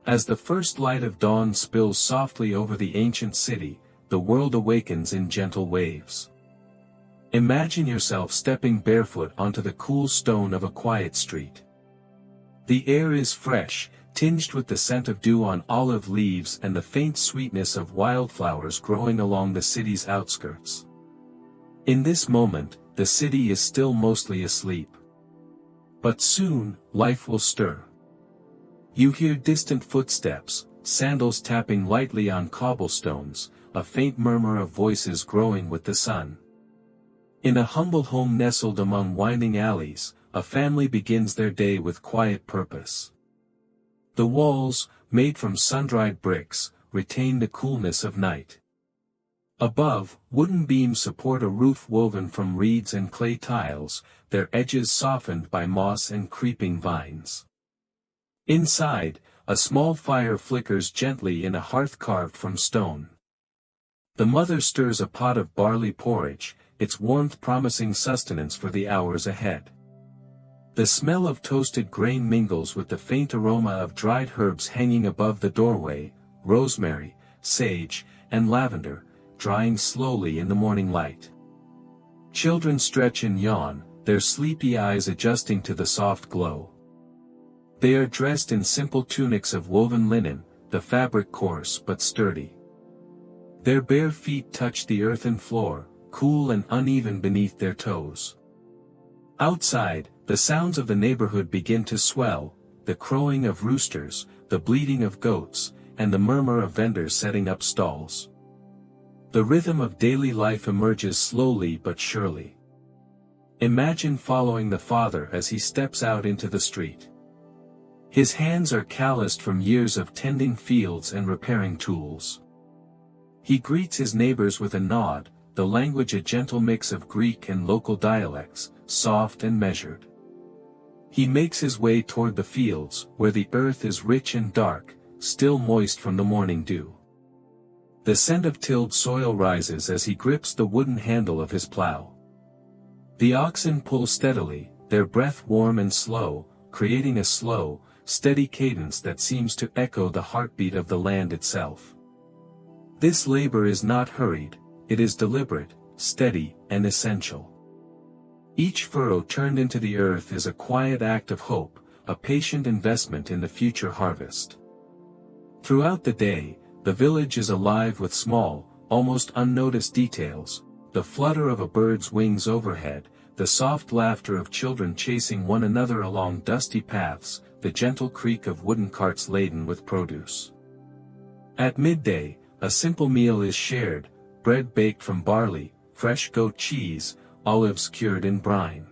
As the first light of dawn spills softly over the ancient city, the world awakens in gentle waves. Imagine yourself stepping barefoot onto the cool stone of a quiet street. The air is fresh, tinged with the scent of dew on olive leaves and the faint sweetness of wildflowers growing along the city's outskirts. In this moment, the city is still mostly asleep. But soon, life will stir. You hear distant footsteps, sandals tapping lightly on cobblestones, a faint murmur of voices growing with the sun. In a humble home nestled among winding alleys, a family begins their day with quiet purpose. The walls, made from sun-dried bricks, retain the coolness of night. Above, wooden beams support a roof woven from reeds and clay tiles, their edges softened by moss and creeping vines. Inside, a small fire flickers gently in a hearth carved from stone. The mother stirs a pot of barley porridge, its warmth promising sustenance for the hours ahead. The smell of toasted grain mingles with the faint aroma of dried herbs hanging above the doorway, rosemary, sage, and lavender, drying slowly in the morning light. Children stretch and yawn, their sleepy eyes adjusting to the soft glow. They are dressed in simple tunics of woven linen, the fabric coarse but sturdy. Their bare feet touch the earthen floor, cool and uneven beneath their toes. Outside, the sounds of the neighborhood begin to swell, the crowing of roosters, the bleating of goats, and the murmur of vendors setting up stalls. The rhythm of daily life emerges slowly but surely. Imagine following the father as he steps out into the street. His hands are calloused from years of tending fields and repairing tools. He greets his neighbors with a nod, the language a gentle mix of Greek and local dialects, soft and measured. He makes his way toward the fields, where the earth is rich and dark, still moist from the morning dew. The scent of tilled soil rises as he grips the wooden handle of his plow. The oxen pull steadily, their breath warm and slow, creating a slow, steady cadence that seems to echo the heartbeat of the land itself. This labor is not hurried, it is deliberate, steady, and essential. Each furrow turned into the earth is a quiet act of hope, a patient investment in the future harvest. Throughout the day, the village is alive with small, almost unnoticed details, the flutter of a bird's wings overhead, the soft laughter of children chasing one another along dusty paths, the gentle creak of wooden carts laden with produce. At midday, a simple meal is shared, bread baked from barley, fresh goat cheese, olives cured in brine.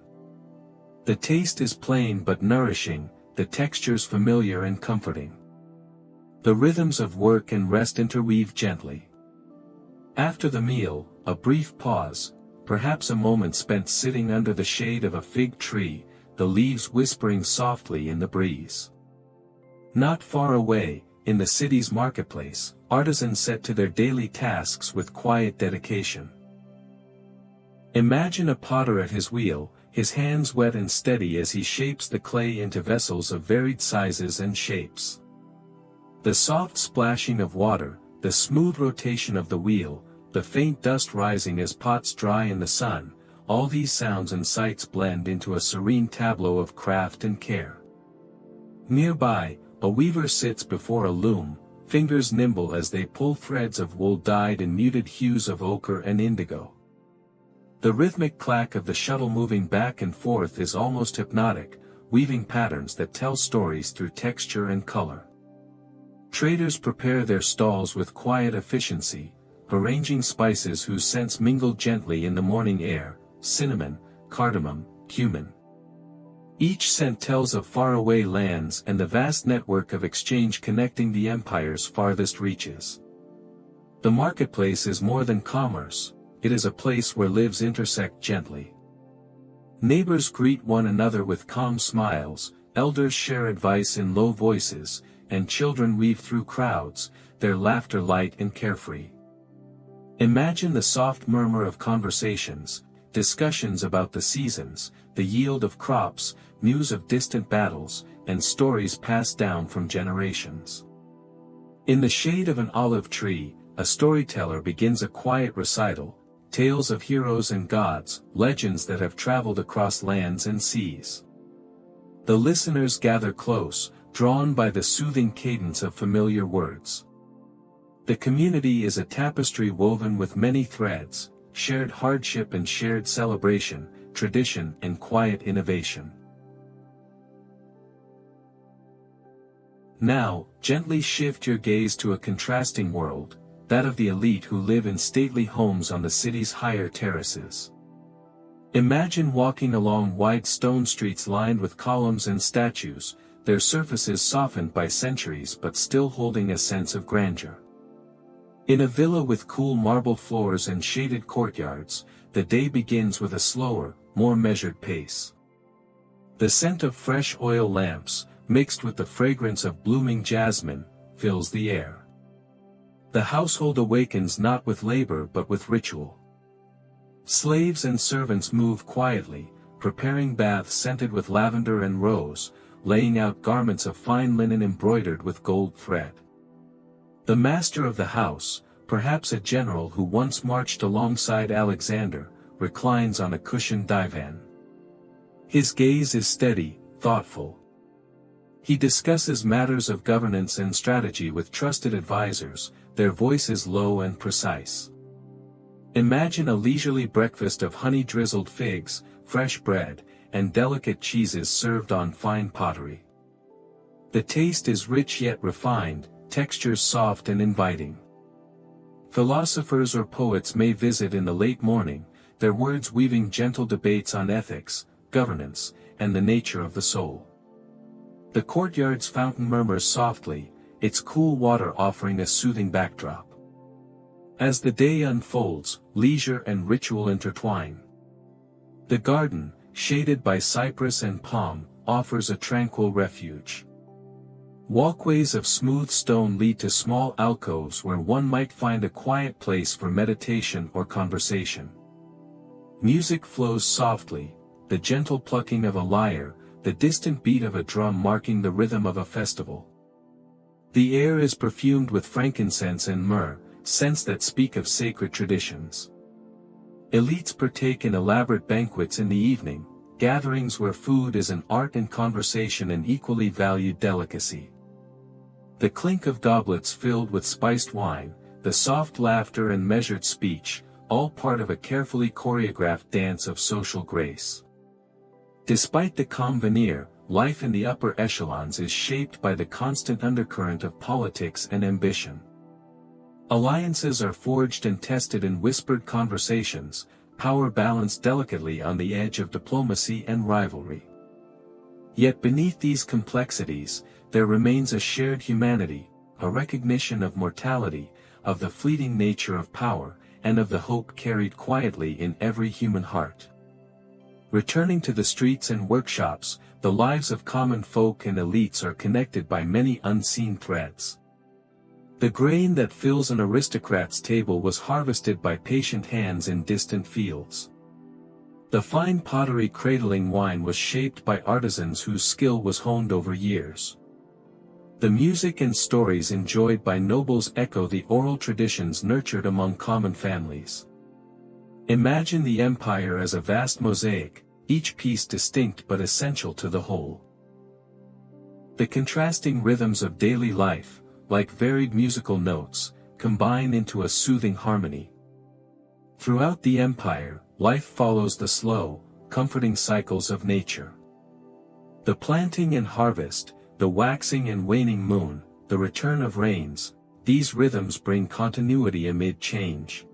The taste is plain but nourishing, the textures familiar and comforting. The rhythms of work and rest interweave gently. After the meal, a brief pause, perhaps a moment spent sitting under the shade of a fig tree, the leaves whispering softly in the breeze. Not far away, in the city's marketplace, artisans set to their daily tasks with quiet dedication. Imagine a potter at his wheel, his hands wet and steady as he shapes the clay into vessels of varied sizes and shapes. The soft splashing of water, the smooth rotation of the wheel, the faint dust rising as pots dry in the sun, all these sounds and sights blend into a serene tableau of craft and care. Nearby, a weaver sits before a loom, fingers nimble as they pull threads of wool dyed in muted hues of ochre and indigo. The rhythmic clack of the shuttle moving back and forth is almost hypnotic, weaving patterns that tell stories through texture and color. Traders prepare their stalls with quiet efficiency, arranging spices whose scents mingle gently in the morning air, cinnamon, cardamom, cumin. Each scent tells of faraway lands and the vast network of exchange connecting the empire's farthest reaches. The marketplace is more than commerce, it is a place where lives intersect gently. Neighbors greet one another with calm smiles, elders share advice in low voices, and children weave through crowds, their laughter light and carefree. Imagine the soft murmur of conversations, discussions about the seasons, the yield of crops, news of distant battles, and stories passed down from generations. In the shade of an olive tree, a storyteller begins a quiet recital, tales of heroes and gods, legends that have traveled across lands and seas. The listeners gather close, drawn by the soothing cadence of familiar words. The community is a tapestry woven with many threads, shared hardship and shared celebration, tradition and quiet innovation. Now, gently shift your gaze to a contrasting world, that of the elite who live in stately homes on the city's higher terraces. Imagine walking along wide stone streets lined with columns and statues, their surfaces softened by centuries but still holding a sense of grandeur. In a villa with cool marble floors and shaded courtyards, the day begins with a slower, more measured pace. The scent of fresh oil lamps, mixed with the fragrance of blooming jasmine, fills the air. The household awakens not with labor but with ritual. Slaves and servants move quietly, preparing baths scented with lavender and rose, laying out garments of fine linen embroidered with gold thread. The master of the house, perhaps a general who once marched alongside Alexander, reclines on a cushioned divan. His gaze is steady, thoughtful. He discusses matters of governance and strategy with trusted advisors, their voice is low and precise. Imagine a leisurely breakfast of honey-drizzled figs, fresh bread, and delicate cheeses served on fine pottery. The taste is rich yet refined, textures soft and inviting. Philosophers or poets may visit in the late morning, their words weaving gentle debates on ethics, governance, and the nature of the soul. The courtyard's fountain murmurs softly, its cool water offering a soothing backdrop. As the day unfolds, leisure and ritual intertwine. The garden, shaded by cypress and palm, offers a tranquil refuge. Walkways of smooth stone lead to small alcoves where one might find a quiet place for meditation or conversation. Music flows softly, the gentle plucking of a lyre, the distant beat of a drum marking the rhythm of a festival. The air is perfumed with frankincense and myrrh, scents that speak of sacred traditions. Elites partake in elaborate banquets in the evening, gatherings where food is an art and conversation an equally valued delicacy. The clink of goblets filled with spiced wine, the soft laughter and measured speech, all part of a carefully choreographed dance of social grace. Despite the calm veneer, life in the upper echelons is shaped by the constant undercurrent of politics and ambition. Alliances are forged and tested in whispered conversations, power balanced delicately on the edge of diplomacy and rivalry. Yet beneath these complexities, there remains a shared humanity, a recognition of mortality, of the fleeting nature of power, and of the hope carried quietly in every human heart. Returning to the streets and workshops, the lives of common folk and elites are connected by many unseen threads. The grain that fills an aristocrat's table was harvested by patient hands in distant fields. The fine pottery cradling wine was shaped by artisans whose skill was honed over years. The music and stories enjoyed by nobles echo the oral traditions nurtured among common families. Imagine the empire as a vast mosaic, each piece distinct but essential to the whole. The contrasting rhythms of daily life, like varied musical notes, combine into a soothing harmony. Throughout the empire, life follows the slow, comforting cycles of nature. The planting and harvest, the waxing and waning moon, the return of rains, these rhythms bring continuity amid change.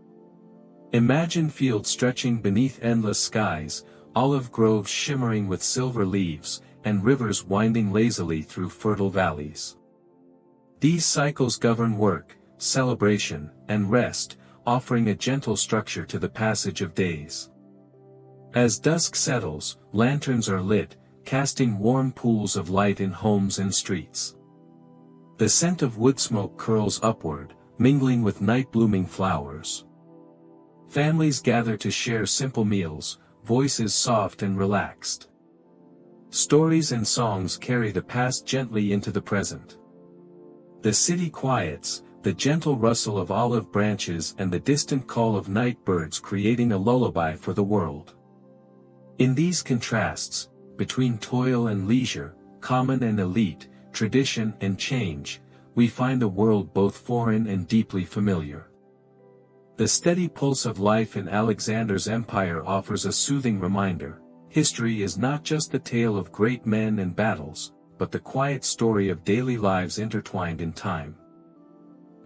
Imagine fields stretching beneath endless skies, olive groves shimmering with silver leaves, and rivers winding lazily through fertile valleys. These cycles govern work, celebration, and rest, offering a gentle structure to the passage of days. As dusk settles, lanterns are lit, casting warm pools of light in homes and streets. The scent of wood smoke curls upward, mingling with night-blooming flowers. Families gather to share simple meals, voices soft and relaxed. Stories and songs carry the past gently into the present. The city quiets, the gentle rustle of olive branches and the distant call of night birds creating a lullaby for the world. In these contrasts, between toil and leisure, common and elite, tradition and change, we find a world both foreign and deeply familiar. The steady pulse of life in Alexander's empire offers a soothing reminder: history is not just the tale of great men and battles, but the quiet story of daily lives intertwined in time.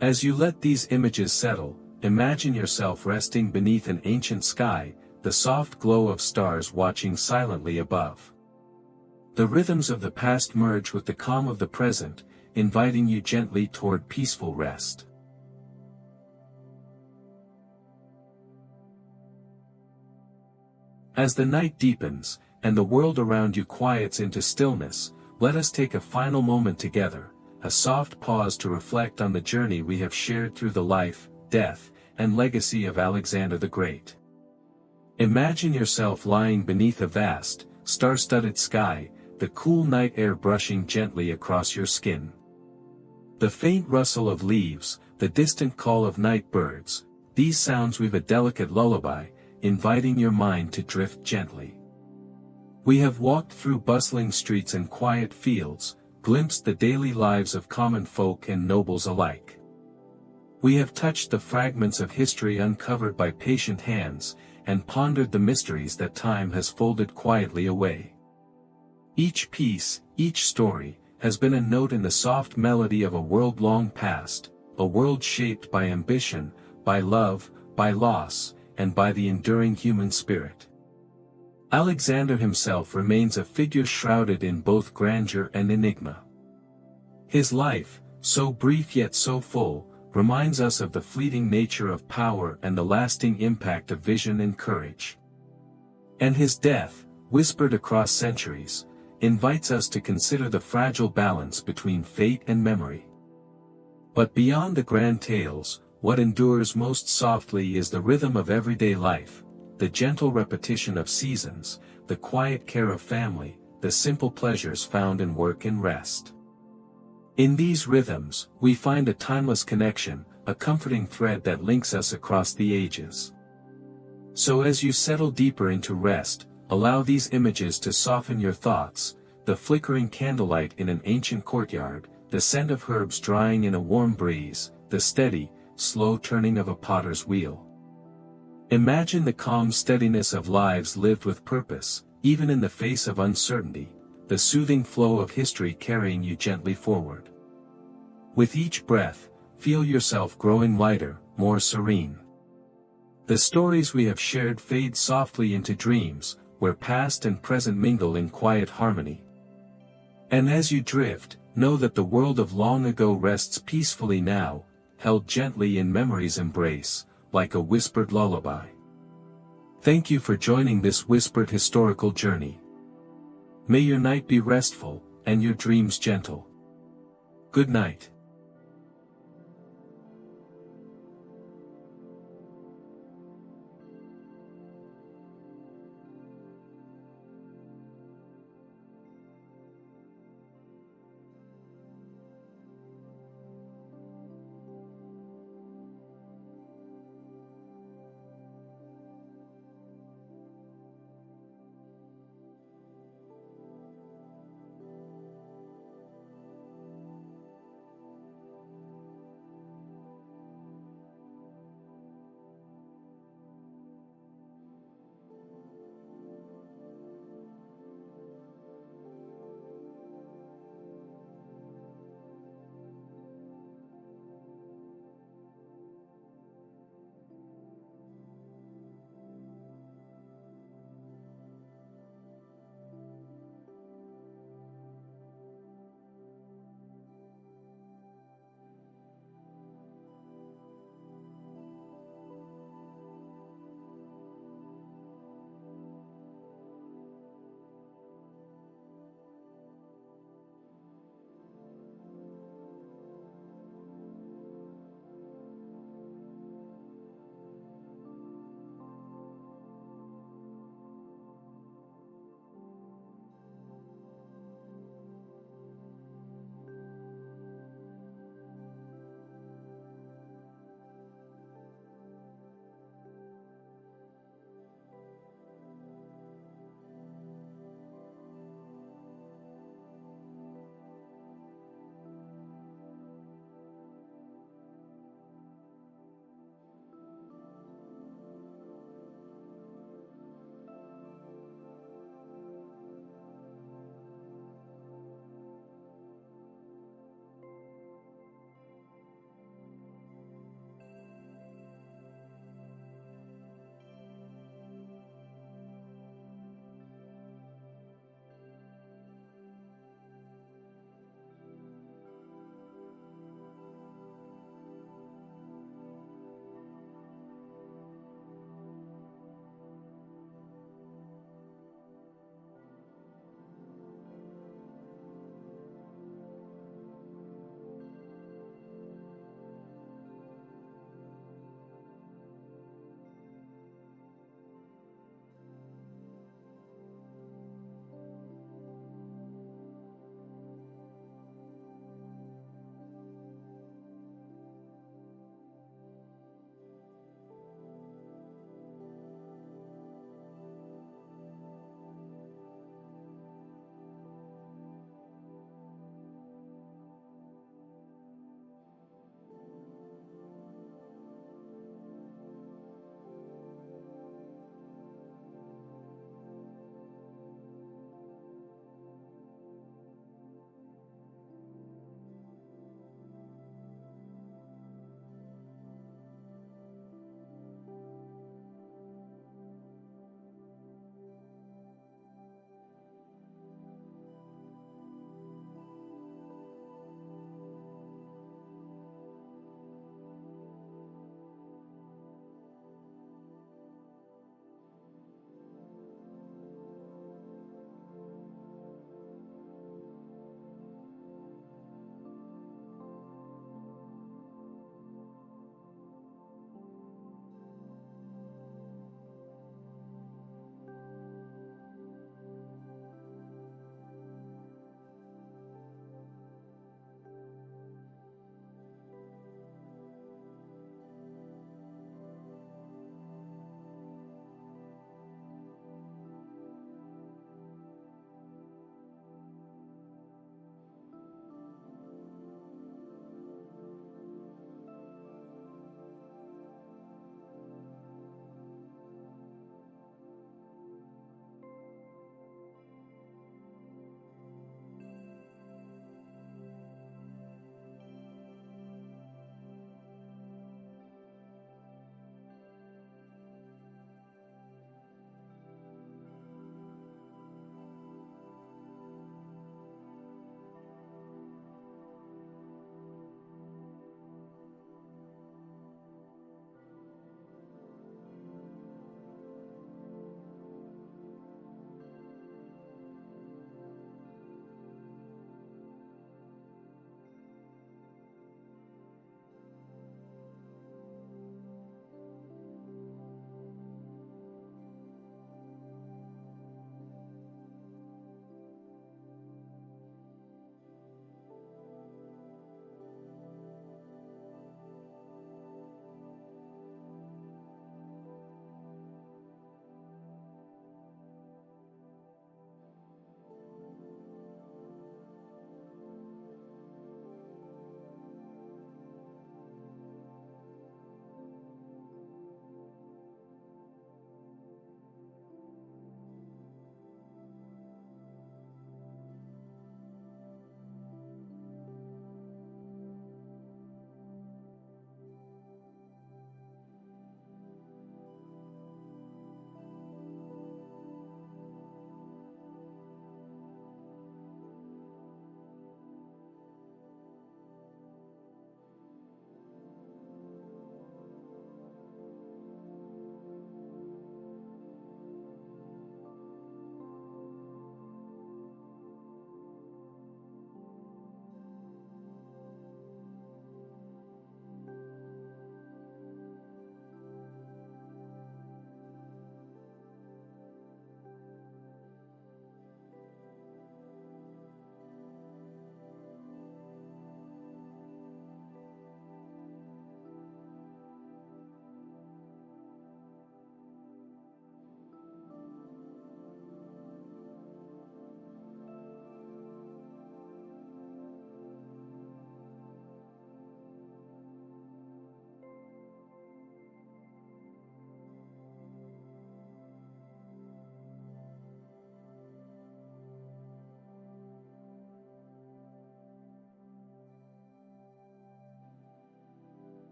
As you let these images settle, imagine yourself resting beneath an ancient sky, the soft glow of stars watching silently above. The rhythms of the past merge with the calm of the present, inviting you gently toward peaceful rest. As the night deepens, and the world around you quiets into stillness, let us take a final moment together, a soft pause to reflect on the journey we have shared through the life, death, and legacy of Alexander the Great. Imagine yourself lying beneath a vast, star-studded sky, the cool night air brushing gently across your skin. The faint rustle of leaves, the distant call of night birds, these sounds weave a delicate lullaby, inviting your mind to drift gently. We have walked through bustling streets and quiet fields, glimpsed the daily lives of common folk and nobles alike. We have touched the fragments of history uncovered by patient hands, and pondered the mysteries that time has folded quietly away. Each piece, each story, has been a note in the soft melody of a world long past, a world shaped by ambition, by love, by loss, and by the enduring human spirit. Alexander himself remains a figure shrouded in both grandeur and enigma. His life, so brief yet so full, reminds us of the fleeting nature of power and the lasting impact of vision and courage. And his death, whispered across centuries, invites us to consider the fragile balance between fate and memory. But beyond the grand tales, what endures most softly is the rhythm of everyday life, the gentle repetition of seasons, the quiet care of family, the simple pleasures found in work and rest. In these rhythms, we find a timeless connection, a comforting thread that links us across the ages. So as you settle deeper into rest, allow these images to soften your thoughts, the flickering candlelight in an ancient courtyard, the scent of herbs drying in a warm breeze, the steady, slow turning of a potter's wheel. Imagine the calm steadiness of lives lived with purpose, even in the face of uncertainty, the soothing flow of history carrying you gently forward. With each breath, feel yourself growing lighter, more serene. The stories we have shared fade softly into dreams, where past and present mingle in quiet harmony. And as you drift, know that the world of long ago rests peacefully now, held gently in memory's embrace, like a whispered lullaby. Thank you for joining this whispered historical journey. May your night be restful, and your dreams gentle. Good night.